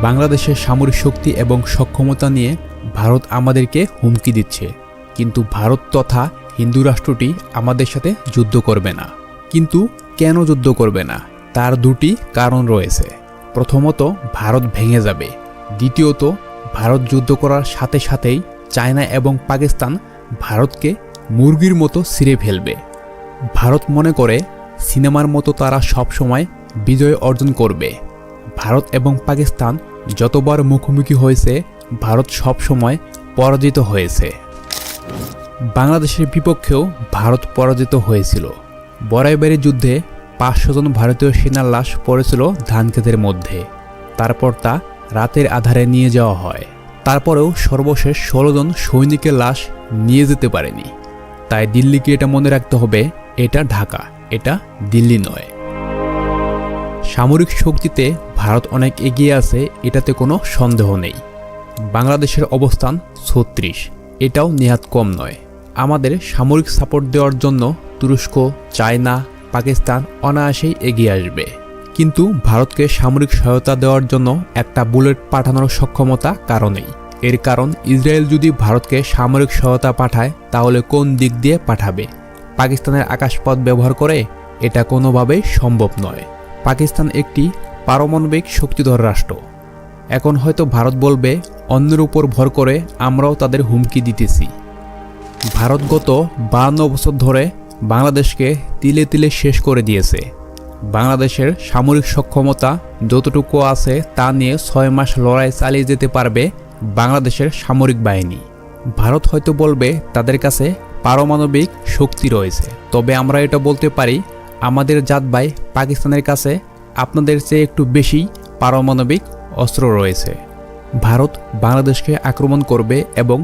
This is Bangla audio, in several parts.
বাংলাদেশের সামরিক শক্তি এবং সক্ষমতা নিয়ে ভারত আমাদেরকে হুমকি দিচ্ছে, কিন্তু ভারত তথা হিন্দু রাষ্ট্রটি আমাদের সাথে যুদ্ধ করবে না। কিন্তু কেন যুদ্ধ করবে না, তার দুটি কারণ রয়েছে। প্রথমত, ভারত ভেঙে যাবে। দ্বিতীয়ত, ভারত যুদ্ধ করার সাথে সাথেই চায়না এবং পাকিস্তান ভারতকে মুরগির মতো ছিঁড়ে ফেলবে। ভারত মনে করে সিনেমার মতো তারা সবসময় বিজয় অর্জন করবে। ভারত এবং পাকিস্তান যতবার মুখোমুখি হয়েছে, ভারত সবসময় পরাজিত হয়েছে। বাংলাদেশের বিপক্ষেও ভারত পরাজিত হয়েছিল। বড়াইবাড়ি যুদ্ধে 500 জন ভারতীয় সেনার লাশ পড়েছিল ধানক্ষেতের মধ্যে। তারপর তা রাতের আধারে নিয়ে যাওয়া হয়। তারপরেও সর্বশেষ 16 জন সৈনিকের লাশ নিয়ে যেতে পারেনি। তাই দিল্লিকে এটা মনে রাখতে হবে, এটা ঢাকা, এটা দিল্লি নয়। সামরিক শক্তিতে ভারত অনেক এগিয়ে আছে, এটাতে কোনো সন্দেহ নেই। বাংলাদেশের অবস্থান 36, এটাও নেহাত কম নয়। আমাদের সামরিক সাপোর্ট দেওয়ার জন্য তুরস্ক, চায়না, পাকিস্তান অনায়াসেই এগিয়ে আসবে। কিন্তু ভারতকে সামরিক সহায়তা দেওয়ার জন্য একটা বুলেট পাঠানোর সক্ষমতা কারো নেই। এর কারণ, ইসরায়েল যদি ভারতকে সামরিক সহায়তা পাঠায়, তাহলে কোন দিক দিয়ে পাঠাবে? পাকিস্তানের আকাশপথ ব্যবহার করে? এটা কোনোভাবেই সম্ভব নয়। পাকিস্তান একটি পারমাণবিক শক্তিধর রাষ্ট্র। এখন হয়তো ভারত বলবে, অন্যের উপর ভর করে আমরাও তাদের হুমকি দিতেছি। ভারত গত 52 বছর ধরে বাংলাদেশকে তিলে তিলে শেষ করে দিয়েছে। বাংলাদেশের সামরিক সক্ষমতা যতটুকু আছে তা নিয়ে 6 মাস লড়াই চালিয়ে যেতে পারবে বাংলাদেশের সামরিক বাহিনী। ভারত হয়তো বলবে তাদের কাছে পারমাণবিক শক্তি রয়েছে, তবে আমরা এটা বলতে পারি, আমাদের জাত ভাই পাকিস্তানের কাছে আপনাদের চেয়ে একটু বেশি পারমাণবিক অস্ত্র রয়েছে। ভারত বাংলাদেশকে আক্রমণ করবে এবং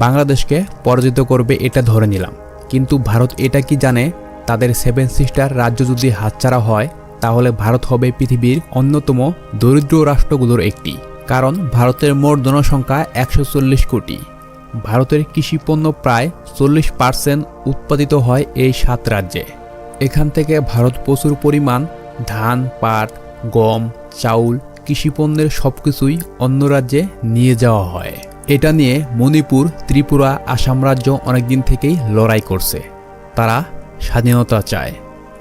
বাংলাদেশকে পরাজিত করবে, এটা ধরে নিলাম। কিন্তু ভারত এটা কি জানে, তাদের 7 সিস্টার রাজ্য যদি হাতছাড়া হয়, তাহলে ভারত হবে পৃথিবীর অন্যতম দরিদ্র রাষ্ট্রগুলোর একটি। কারণ ভারতের মোট জনসংখ্যা 140 কোটি। ভারতের কৃষিপণ্য প্রায় 40% উৎপাদিত হয় এই 7 রাজ্যে। এখান থেকে ভারত প্রচুর পরিমাণ ধান, পাট, গম, চাউল, কৃষিপণ্যের সবকিছুই অন্য রাজ্যে নিয়ে যাওয়া হয়। এটা নিয়ে মণিপুর, ত্রিপুরা, আসাম রাজ্য অনেকদিন থেকেই লড়াই করছে। তারা স্বাধীনতা চায়।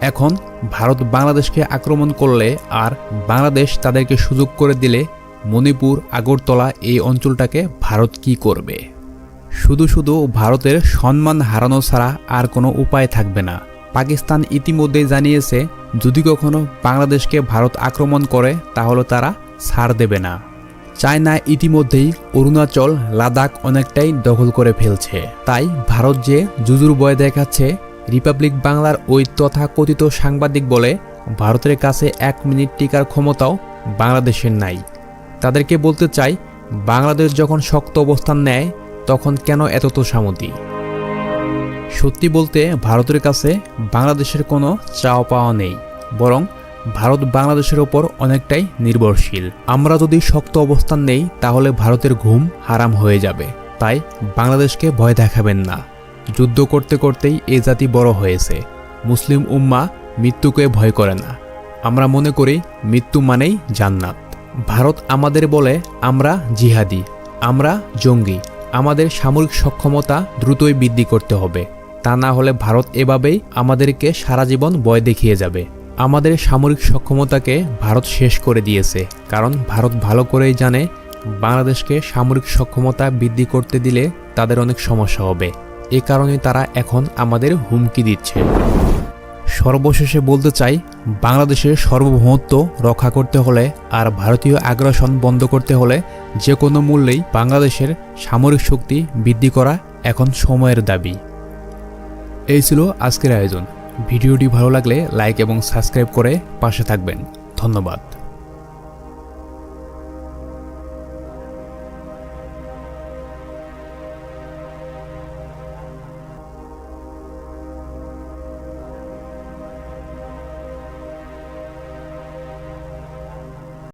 এখন ভারত বাংলাদেশকে আক্রমণ করলে আর বাংলাদেশ তাদেরকে সুযোগ করে দিলে মণিপুর, আগরতলা এই অঞ্চলটাকে ভারত কি করবে? শুধু শুধু ভারতের সম্মান হারানো ছাড়া আর কোনো উপায় থাকবে না। পাকিস্তান ইতিমধ্যেই জানিয়েছে, যদি কখনো বাংলাদেশকে ভারত আক্রমণ করে তাহলে তারা ছাড় দেবে না। চায়না ইতিমধ্যেই অরুণাচল, লাদাখ অনেকটাই দখল করে ফেলছে। তাই ভারত যে জুজুর ভয় দেখাচ্ছে, রিপাবলিক বাংলার ওই তথাকথিত সাংবাদিক বলে, ভারতের কাছে 1 মিনিট টিকার ক্ষমতাও বাংলাদেশের নাই। তাদেরকে বলতে চাই, বাংলাদেশ যখন শক্ত অবস্থান নেয়, তখন কেন এত তোষামতি? সত্যি বলতে ভারতের কাছে বাংলাদেশের কোনো চাওয়া পাওয়া নেই, বরং ভারত বাংলাদেশের ওপর অনেকটাই নির্ভরশীল। আমরা যদি শক্ত অবস্থান নেই, তাহলে ভারতের ঘুম হারাম হয়ে যাবে। তাই বাংলাদেশকে ভয় দেখাবেন না। যুদ্ধ করতে করতেই এ জাতি বড় হয়েছে। মুসলিম উম্মাহ মৃত্যুকে ভয় করে না। আমরা মনে করি মৃত্যু মানেই জান্নাত। ভারত আমাদের বলে আমরা জিহাদি, আমরা জঙ্গি। আমাদের সামরিক সক্ষমতা দ্রুতই বৃদ্ধি করতে হবে, তা না হলে ভারত এভাবেই আমাদেরকে সারা জীবন ভয় দেখিয়ে যাবে। আমাদের সামরিক সক্ষমতাকে ভারত শেষ করে দিয়েছে, কারণ ভারত ভালো করেই জানে বাংলাদেশকে সামরিক সক্ষমতা বৃদ্ধি করতে দিলে তাদের অনেক সমস্যা হবে। এ কারণে তারা এখন আমাদের হুমকি দিচ্ছে। সর্বশেষে বলতে চাই, বাংলাদেশের সার্বভৌমত্ব রক্ষা করতে হলে আর ভারতীয় আগ্রাসন বন্ধ করতে হলে যে কোনো মূল্যেই বাংলাদেশের সামরিক শক্তি বৃদ্ধি করা এখন সময়ের দাবি। এই ছিল আজকের আয়োজন। ভিডিওটি ভালো লাগলে লাইক এবং সাবস্ক্রাইব করে পাশে থাকবেন। ধন্যবাদ।